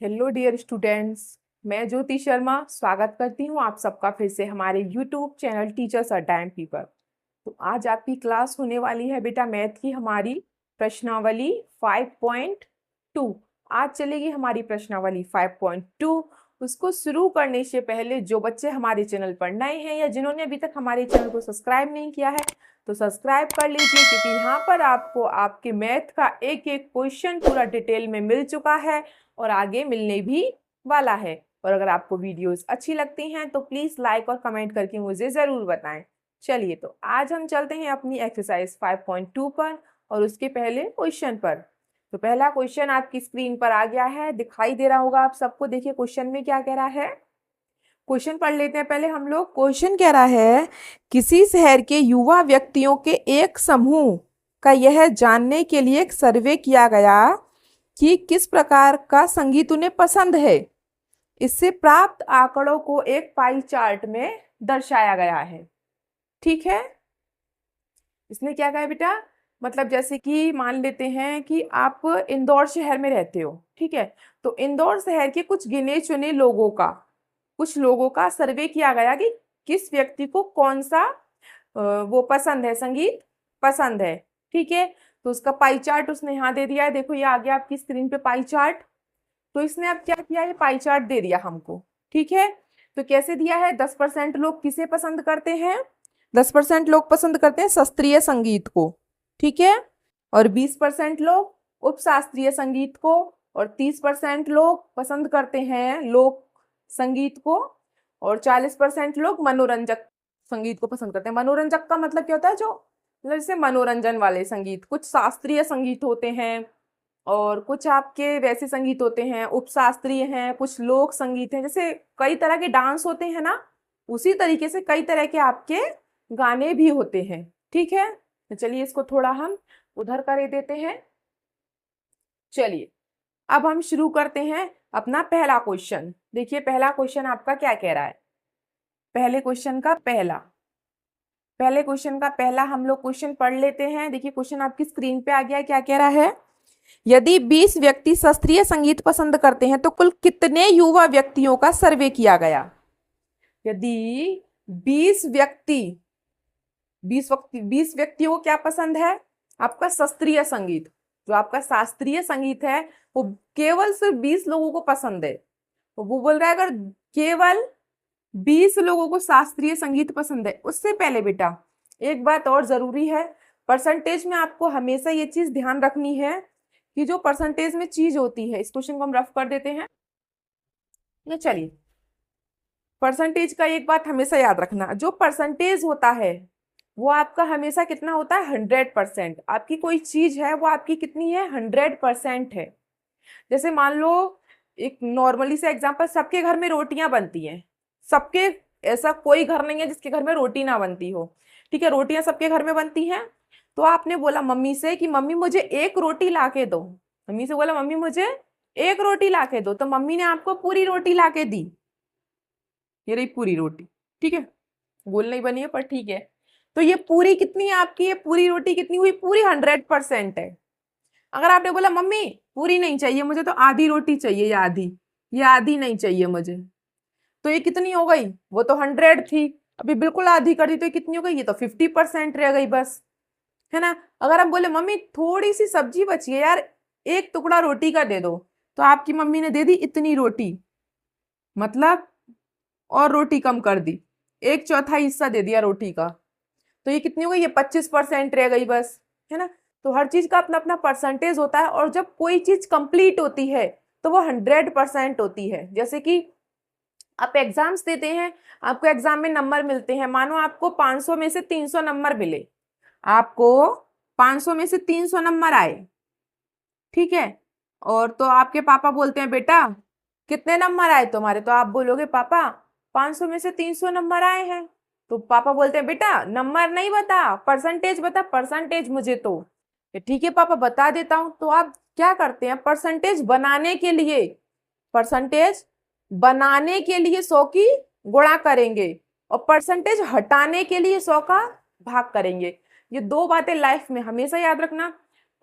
Hello dear students. मैं ज्योति शर्मा स्वागत करती हूँ आप सबका फिर से हमारे YouTube channel teachers a time people. तो आज आपकी क्लास होने वाली है बेटा मैथ की हमारी प्रश्नावली 5.2। आज चलेगी हमारी प्रश्नावली 5.2। उसको शुरू करने से पहले जो बच्चे हमारे चैनल पर नए हैं या जिन्होंने अभी तक हमारे चैनल को सब्सक्राइब नहीं किया है तो सब्सक्राइब कर लीजिए, क्योंकि यहाँ पर आपको आपके मैथ का एक एक क्वेश्चन पूरा डिटेल में मिल चुका है और आगे मिलने भी वाला है। और अगर आपको वीडियोस अच्छी लगती हैं तो प्लीज लाइक और कमेंट करके मुझे जरूर बताएं। चलिए तो आज हम चलते हैं अपनी एक्सरसाइज 5.2 पर और उसके पहले क्वेश्चन पर। तो पहला क्वेश्चन आपकी स्क्रीन पर आ गया है, दिखाई दे रहा होगा आप सबको। देखिए क्वेश्चन में क्या कह रहा है, क्वेश्चन पढ़ लेते हैं पहले हम लोग। क्वेश्चन कह रहा है किसी शहर के युवा व्यक्तियों के एक समूह का यह जानने के लिए एक सर्वे किया गया कि किस प्रकार का संगीत उन्हें पसंद है। इससे प्राप्त आंकड़ों को एक पाई चार्ट में दर्शाया गया है। ठीक है, इसने क्या कहा बेटा, मतलब जैसे कि मान लेते हैं कि आप इंदौर शहर में रहते हो, ठीक है, तो इंदौर शहर के कुछ गिने चुने कुछ लोगों का सर्वे किया गया कि किस व्यक्ति को कौन सा वो पसंद है, संगीत पसंद है। ठीक है, तो उसका पाई चार्ट उसने यहाँ दे दिया है। देखो ये आ गया आपकी स्क्रीन पे पाई चार्ट। तो इसने अब क्या किया, ये पाई चार्ट दे दिया हमको। ठीक है, तो कैसे दिया है, 10% लोग किसे पसंद करते हैं, 10% लोग पसंद करते हैं शास्त्रीय संगीत को, ठीक है, और 20% लोग उपशास्त्रीय संगीत को, और 30% लोग पसंद करते हैं लोक संगीत को, और 40% लोग मनोरंजक संगीत को पसंद करते हैं। मनोरंजक का मतलब क्या होता है, जो मतलब जैसे मनोरंजन वाले संगीत, कुछ शास्त्रीय संगीत होते हैं और कुछ आपके वैसे संगीत होते हैं, उपशास्त्रीय हैं, कुछ लोक संगीत हैं, जैसे कई तरह के डांस होते हैं ना, उसी तरीके से कई तरह के आपके गाने भी होते हैं। ठीक है, तो चलिए इसको थोड़ा हम उधर कर देते हैं। चलिए अब हम शुरू करते हैं अपना पहला क्वेश्चन। देखिए पहला क्वेश्चन आपका क्या कह रहा है, पहले क्वेश्चन का पहला हम लोग क्वेश्चन पढ़ लेते हैं। देखिए क्वेश्चन आपकी स्क्रीन पे आ गया है, क्या कह रहा है, यदि 20 व्यक्ति शास्त्रीय संगीत पसंद करते हैं तो कुल कितने युवा व्यक्तियों का सर्वे किया गया। यदि 20 व्यक्तियों को क्या पसंद है, आपका शास्त्रीय संगीत, जो आपका शास्त्रीय संगीत है वो केवल सिर्फ 20 लोगों को पसंद है। तो वो बोल रहा है अगर केवल 20 लोगों को शास्त्रीय संगीत पसंद है। उससे पहले बेटा एक बात और जरूरी है, परसेंटेज में आपको हमेशा ये चीज ध्यान रखनी है कि जो परसेंटेज में चीज होती है, इस क्वेश्चन को हम रफ कर देते हैं। ये चलिए, परसेंटेज का एक बात हमेशा याद रखना, जो परसेंटेज होता है वो आपका हमेशा कितना होता है, 100%। आपकी कोई चीज है वो आपकी कितनी है, 100% है। जैसे मान लो एक नॉर्मली से एग्जांपल, सबके घर में रोटियां बनती हैं, सबके, ऐसा कोई घर नहीं है जिसके घर में रोटी ना बनती हो। ठीक है, रोटियां सबके घर में बनती हैं। तो आपने बोला मम्मी से कि मम्मी मुझे एक रोटी ला के दो, मम्मी से बोला मम्मी मुझे एक रोटी ला के दो, तो मम्मी ने आपको पूरी रोटी ला के दी। ये रही पूरी रोटी, ठीक है, गोल नहीं बनी है पर ठीक है। तो ये पूरी कितनी है आपकी, ये पूरी रोटी कितनी हुई, पूरी 100% है। अगर आपने बोला मम्मी पूरी नहीं चाहिए मुझे, तो आधी रोटी चाहिए या आधी, ये आधी नहीं चाहिए मुझे, तो ये कितनी हो गई, वो तो 100 थी, अभी बिल्कुल आधी कर दी तो ये कितनी हो गई, ये तो 50% रह गई बस, है ना। अगर हम बोले मम्मी थोड़ी सी सब्जी बची है यार, एक टुकड़ा रोटी का दे दो, तो आपकी मम्मी ने दे दी इतनी रोटी, मतलब और रोटी कम कर दी, एक चौथाई हिस्सा दे दिया रोटी का, तो ये कितनी हो गई, ये 25% रह गई बस, है ना। तो हर चीज का अपना अपना परसेंटेज होता है, और जब कोई चीज कंप्लीट होती है तो वो 100% होती है। जैसे कि आप एग्जाम्स देते हैं, आपको एग्जाम में नंबर मिलते हैं, मानो आपको 500 में से 300 नंबर मिले, आपको 500 में से 300 नंबर आए, ठीक है, और तो आपके पापा बोलते हैं बेटा कितने नंबर आए तुम्हारे, तो आप बोलोगे पापा 500 में से 300 नंबर आए हैं। तो पापा बोलते हैं बेटा नंबर नहीं बता, परसेंटेज बता, परसेंटेज मुझे तो, ठीक है पापा बता देता हूं। तो आप क्या करते हैं, परसेंटेज बनाने के लिए 100 की गुणा करेंगे, और परसेंटेज हटाने के लिए 100 का भाग करेंगे। ये दो बातें लाइफ में हमेशा याद रखना,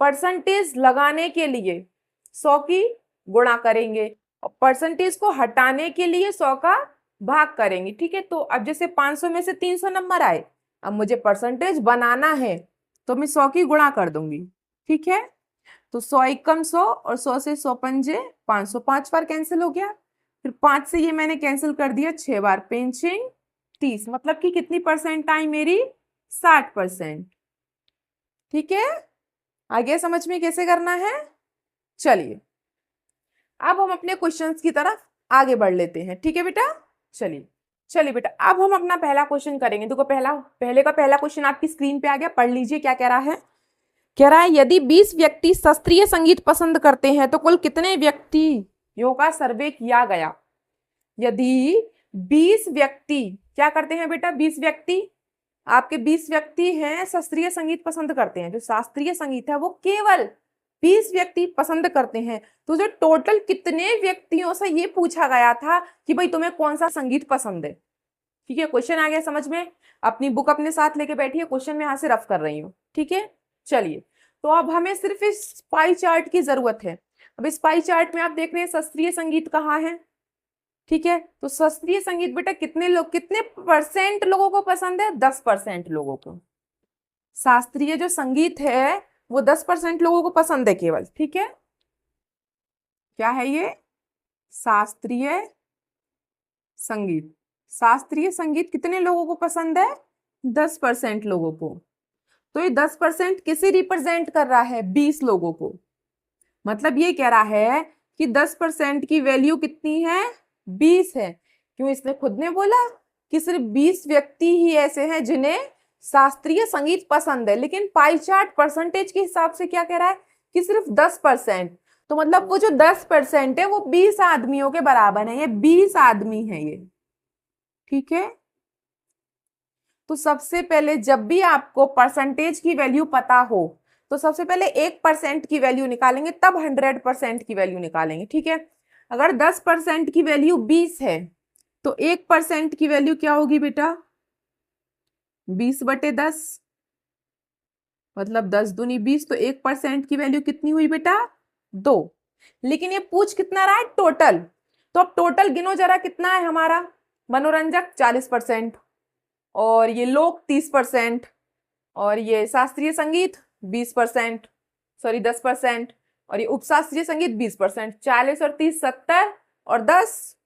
परसेंटेज लगाने के लिए 100 की गुणा करेंगे, परसेंटेज को हटाने के लिए 100 का भाग करेंगे, ठीक है। तो अब जैसे 500 में से 300 नंबर आए, अब मुझे परसेंटेज बनाना है तो मैं 100 की गुणा कर दूंगी, ठीक है। तो 100 एकम 100 और 100 से 100 पंजे 500, 5 बार कैंसिल हो गया। फिर 5 से ये मैंने कैंसिल कर दिया, 6 बार पेंचिंग 30, मतलब कि कितनी परसेंट आई मेरी, 60%, ठीक है। आगे समझ में कैसे करना है। चलिए अब हम अपने क्वेश्चंस की तरफ आगे बढ़ लेते हैं, ठीक है बेटा। चलिए बेटा, अब हम अपना पहला क्वेश्चन करेंगे। देखो पहले का पहला क्वेश्चन आपकी स्क्रीन पे आ गया, पढ़ लीजिए क्या कह रहा है। कह रहा है यदि 20 व्यक्ति शास्त्रीय संगीत पसंद करते हैं तो कुल कितने व्यक्तियों का सर्वे किया गया। यदि 20 व्यक्ति क्या करते हैं बेटा, 20 व्यक्ति, आपके 20 व्यक्ति हैं शास्त्रीय संगीत पसंद करते हैं, जो शास्त्रीय संगीत है वो केवल 20 व्यक्ति पसंद करते हैं, तो जो टोटल कितने व्यक्तियों से ये पूछा गया था कि भाई तुम्हें कौन सा संगीत पसंद है, ठीक है। क्वेश्चन आ गया समझ में। अपनी बुक अपने साथ लेके बैठिए, क्वेश्चन में यहाँ से रफ कर रही हूँ, ठीक है। चलिए तो अब हमें सिर्फ इस पाई चार्ट की जरूरत है। अब इस पाई चार्ट में आप देख रहे हैं शास्त्रीय संगीत कहाँ है, ठीक है। तो शास्त्रीय संगीत बेटा कितने परसेंट लोगों को पसंद है, 10% लोगों को। शास्त्रीय जो संगीत है वो 10% लोगों को पसंद है केवल, ठीक है। क्या है ये, शास्त्रीय संगीत। शास्त्रीय संगीत कितने लोगों को पसंद है, 10% लोगों को। तो ये 10% किसे रिप्रेजेंट कर रहा है, 20 लोगों को। मतलब ये कह रहा है कि 10% की वैल्यू कितनी है, 20 है। क्यों, इसने खुद ने बोला कि सिर्फ 20 व्यक्ति ही ऐसे हैं जिन्हें शास्त्रीय संगीत पसंद है, लेकिन पाई चार्ट परसेंटेज के हिसाब से क्या कह रहा है कि सिर्फ 10%। तो मतलब वो जो 10% है वो 20 आदमियों के बराबर है, ये 20 आदमी है ये, ठीक है। तो सबसे पहले जब भी आपको परसेंटेज की वैल्यू पता हो तो सबसे पहले 1% की वैल्यू निकालेंगे, तब 100% की वैल्यू निकालेंगे, ठीक है। अगर 10% की वैल्यू 20 है तो 1% की वैल्यू क्या होगी बेटा, 20/10, मतलब 10 दूनी 20, तो 1% की वैल्यू कितनी हुई बेटा, 2। लेकिन ये पूछ कितना रहा है, टोटल। तो अब टोटल गिनो जरा कितना है हमारा, मनोरंजक 40% और ये लोक 30% और ये शास्त्रीय संगीत 20%, सॉरी 10%, और ये उपशास्त्रीय संगीत 20%। 40 और 30 70 और 10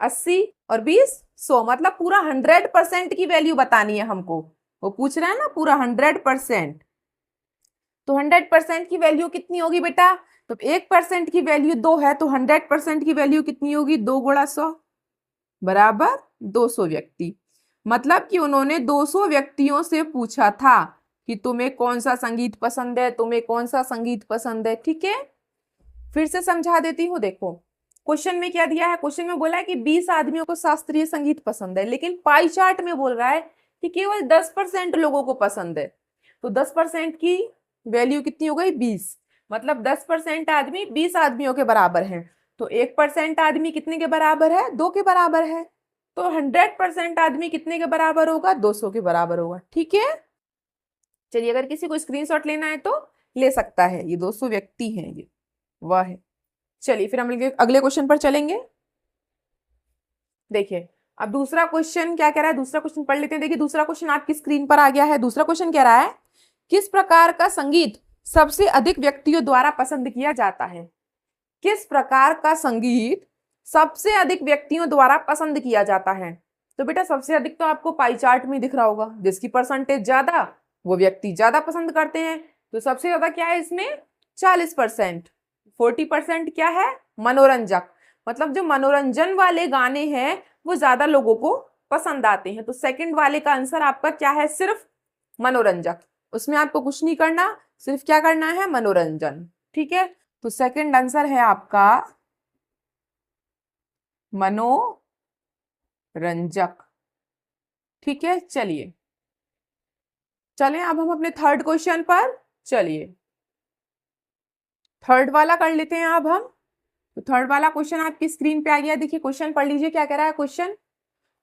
80 और 20 100, मतलब पूरा 100% की वैल्यू बतानी है हमको। वो पूछ रहा है ना पूरा 100%। तो 100% की वैल्यू कितनी होगी बेटा, तो 1% की वैल्यू 2 है, तो 100% की वैल्यू कितनी होगी, 2 गुणा 100 बराबर 200 व्यक्ति। मतलब कि उन्होंने 200 व्यक्तियों से पूछा था कि तुम्हें कौन सा संगीत पसंद है, तुम्हें कौन सा संगीत पसंद है, ठीक है। फिर से समझा देती हूँ। देखो क्वेश्चन में क्या दिया है, क्वेश्चन में बोला है कि 20 आदमियों को शास्त्रीय संगीत पसंद है, लेकिन पाई चार्ट में बोल रहा है कि केवल 10% लोगों को पसंद है। तो 10% की वैल्यू कितनी हो गई, 20, मतलब 10% आदमी 20 आदमियों के बराबर हैं। तो 1% आदमी कितने के बराबर है, 2 के बराबर है। तो 100% आदमी कितने के बराबर होगा, 200 के बराबर होगा, ठीक है। चलिए अगर किसी को स्क्रीनशॉट लेना है तो ले सकता है, ये 200 व्यक्ति हैं, ये वह है। चलिए फिर हम अगले क्वेश्चन पर चलेंगे। देखिए अब दूसरा क्वेश्चन क्या कह रहा है, दूसरा क्वेश्चन पढ़ लेते हैं। देखिए दूसरा क्वेश्चन आपकी स्क्रीन पर आ गया है। दूसरा क्वेश्चन कह रहा है किस प्रकार का संगीत सबसे अधिक व्यक्तियों द्वारा पसंद किया जाता है। किस प्रकार का संगीत सबसे अधिक व्यक्तियों द्वारा पसंद किया जाता है। तो बेटा सबसे अधिक तो आपको पाई चार्ट में दिख रहा होगा, जिसकी परसेंटेज ज्यादा वो व्यक्ति ज्यादा पसंद करते हैं। तो सबसे ज्यादा क्या है इसमें, 40%। 40% क्या है, मनोरंजक, मतलब जो मनोरंजन वाले गाने हैं वो ज्यादा लोगों को पसंद आते हैं। तो सेकंड वाले का आंसर आपका क्या है, सिर्फ मनोरंजक। उसमें आपको कुछ नहीं करना, सिर्फ क्या करना है, मनोरंजन, ठीक है। तो सेकंड आंसर है आपका मनोरंजक, ठीक है। चलिए चलें अब हम अपने थर्ड क्वेश्चन पर। चलिए थर्ड वाला कर लेते हैं अब हम। तो थर्ड वाला क्वेश्चन आपकी स्क्रीन पे आ गया। देखिए क्वेश्चन पढ़ लीजिए क्या कह रहा है क्वेश्चन।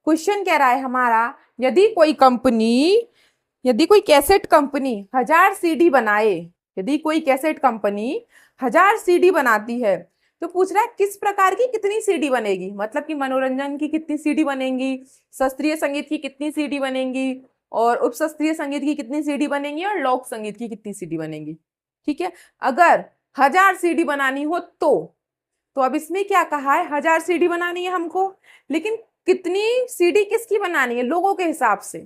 क्वेश्चन कह रहा है हमारा, यदि कोई कैसेट कंपनी 1000 CD बनाए, यदि कोई कैसेट कंपनी 1000 CD बनाती है तो पूछ रहा है किस प्रकार की कितनी सीडी बनेगी, मतलब कि मनोरंजन की कितनी सीडी बनेंगी, शास्त्रीय संगीत की कितनी सीडी बनेंगी, और उपशास्त्रीय संगीत की कितनी सीडी बनेंगी, और लोक संगीत की कितनी सीडी बनेंगी। ठीक है, अगर 1000 सीडी बनानी हो तो अब इसमें क्या कहा है, 1000 सीडी बनानी है हमको, लेकिन कितनी सीडी किसकी बनानी है, लोगों के हिसाब से।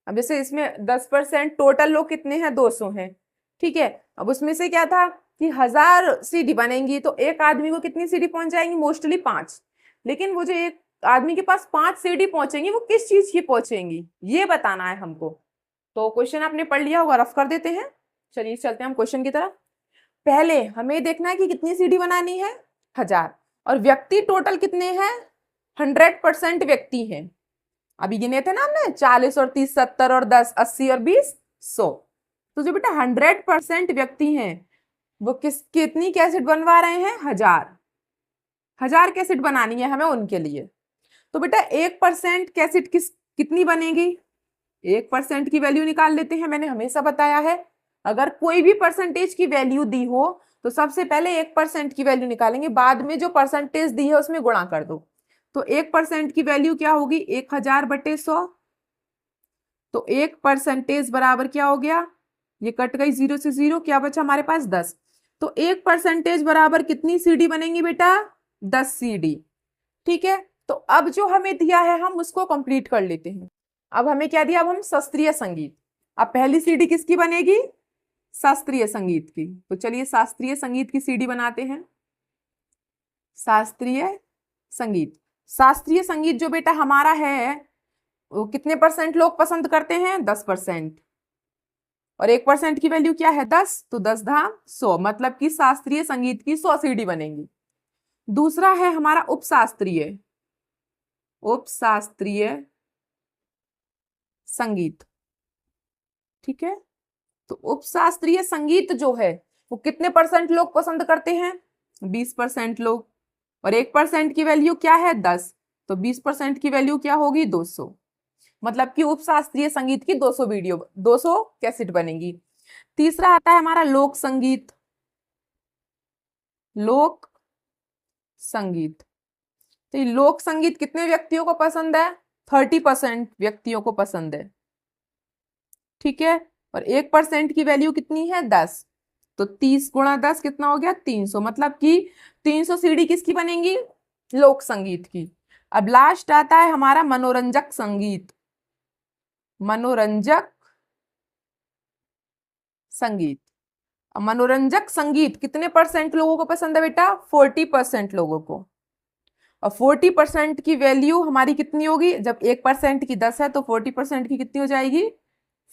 अब जैसे इसमें 10% टोटल लोग कितने हैं, 200 हैं। ठीक है, अब उसमें से क्या था कि 1000 सीडी बनेंगी तो एक आदमी को कितनी सीडी पहुंच जाएंगी, मोस्टली 5। लेकिन वो जो एक आदमी के पास 5 सीडी पहुंचेंगी वो किस चीज की पहुंचेंगी, ये बताना है हमको। तो क्वेश्चन आपने पढ़ लिया होगा, रफ कर देते हैं। चलिए चलते हैं हम क्वेश्चन की तरफ। पहले हमें देखना है कि कितनी सीडी बनानी है, 1000, और व्यक्ति टोटल कितने हैं, 100% व्यक्ति हैं। अभी गिने थे ना हमने 40 और 30 70 और 10 80 और 20 100। तो जो बेटा 100% व्यक्ति हैं वो कितनी कैसेट बनवा रहे हैं, 1000 कैसेट बनानी है हमें उनके लिए। तो बेटा 1% कैसेट कितनी बनेगी, 1% की वैल्यू निकाल लेते हैं। मैंने हमेशा बताया है अगर कोई भी परसेंटेज की वैल्यू दी हो तो सबसे पहले 1% की वैल्यू निकालेंगे, बाद में जो परसेंटेज दी है उसमें गुणा कर दो। तो 1% की वैल्यू क्या होगी, 1000/100। तो 1% बराबर क्या हो गया, ये कट गई 0 से 0, क्या बचा हमारे पास 10। तो 1% बराबर कितनी सीडी बनेंगी बेटा, 10 सीडी। ठीक है, तो अब जो हमें दिया है हम उसको कंप्लीट कर लेते हैं। अब हमें क्या दिया, अब हम शास्त्रीय संगीत। अब पहली सीडी किसकी बनेगी, शास्त्रीय संगीत की। तो चलिए शास्त्रीय संगीत की सीडी बनाते हैं। शास्त्रीय संगीत, शास्त्रीय संगीत जो बेटा हमारा है वो कितने % लोग पसंद करते हैं, 10%, और 1% की वैल्यू क्या है, 10, तो 10 धाम 100, मतलब कि शास्त्रीय संगीत की 100 सीडी बनेंगी। दूसरा है हमारा उपशास्त्रीय संगीत। ठीक है, तो उपशास्त्रीय संगीत जो है वो कितने % लोग पसंद करते हैं, 20% लोग, और 1% की वैल्यू क्या है, 10, तो 20% की वैल्यू क्या होगी, 200, मतलब कि उपशास्त्रीय संगीत की 200 कैसेट बनेंगी। तीसरा आता है हमारा लोक संगीत। लोक संगीत, तो ये लोक संगीत कितने व्यक्तियों को पसंद है, 30% व्यक्तियों को पसंद है। ठीक है, और 1% की वैल्यू कितनी है, 10, तो 30 × 10 कितना हो गया, 300, मतलब कि 300 सीडी किसकी बनेंगी, लोक संगीत की। अब लास्ट आता है हमारा मनोरंजक संगीत। मनोरंजक संगीत, मनोरंजक संगीत कितने % लोगों को पसंद है बेटा, 40% लोगों को। और 40% की वैल्यू हमारी कितनी होगी, जब 1% की 10 है तो 40% की कितनी हो जाएगी,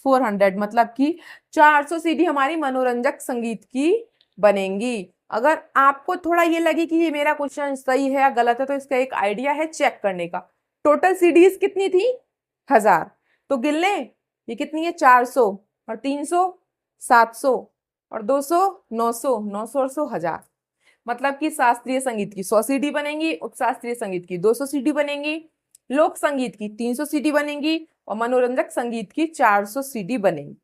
400, मतलब कि 400 सीडी हमारी मनोरंजक संगीत की बनेंगी। अगर आपको थोड़ा ये लगे कि ये मेरा क्वेश्चन सही है या गलत है तो इसका एक आइडिया है चेक करने का। टोटल सीडीज कितनी थी, 1000, तो गिन लें ये कितनी है, 400 और 300 700 और 200 900, 900 और 100, 1000, मतलब कि शास्त्रीय संगीत की 100 सीडी बनेंगी, उपशास्त्रीय संगीत की 200 सीडी बनेंगी, लोक संगीत की 300 सीडी बनेंगी, और मनोरंजक संगीत की 400 सीडी बनेंगी।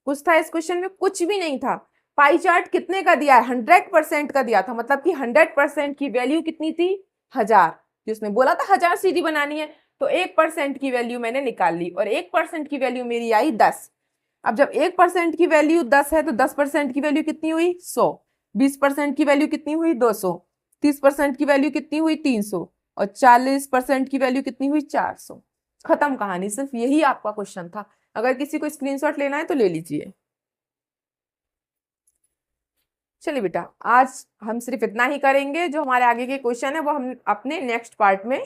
कुछ था इस क्वेश्चन में, कुछ भी नहीं था। पाई चार्ट कितने का दिया है, 100% का दिया था, मतलब कि 100% की वैल्यू कितनी थी, 1000। जिसने बोला था 1000 सीडी बनानी है, तो 1% की वैल्यू मैंने निकाल ली, और 1% की वैल्यू मेरी आई 10। अब जब 1% की वैल्यू 10 है तो 10% की वैल्यू कितनी हुई, 100, 20% की वैल्यू कितनी हुई, 200, 30% की वैल्यू कितनी हुई, 300, और 40% की वैल्यू कितनी हुई, 400। खत्म कहानी, सिर्फ यही आपका क्वेश्चन था। अगर किसी को स्क्रीनशॉट लेना है तो ले लीजिए। चलिए बेटा, आज हम सिर्फ इतना ही करेंगे, जो हमारे आगे के क्वेश्चन है वो हम अपने नेक्स्ट पार्ट में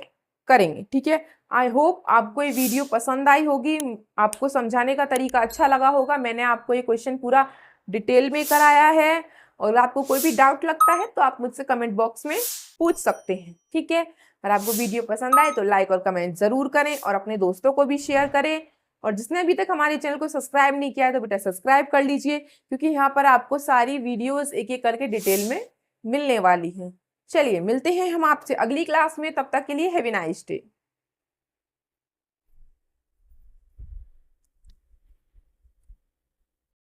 करेंगे। ठीक है, आई होप आपको ये वीडियो पसंद आई होगी, आपको समझाने का तरीका अच्छा लगा होगा। मैंने आपको ये क्वेश्चन पूरा डिटेल में कराया है, और आपको कोई भी डाउट लगता है तो आप मुझसे कमेंट बॉक्स में पूछ सकते हैं। ठीक है, अगर आपको वीडियो पसंद आए तो लाइक और कमेंट जरूर करें, और अपने दोस्तों को भी शेयर करें, और जिसने अभी तक हमारे चैनल को सब्सक्राइब नहीं किया है तो बेटा सब्सक्राइब कर लीजिए, क्योंकि यहाँ पर आपको सारी वीडियोस एक एक करके डिटेल में मिलने वाली हैं। चलिए मिलते हैं हम आपसे अगली क्लास में, तब तक के लिए हैव अ नाइस डे।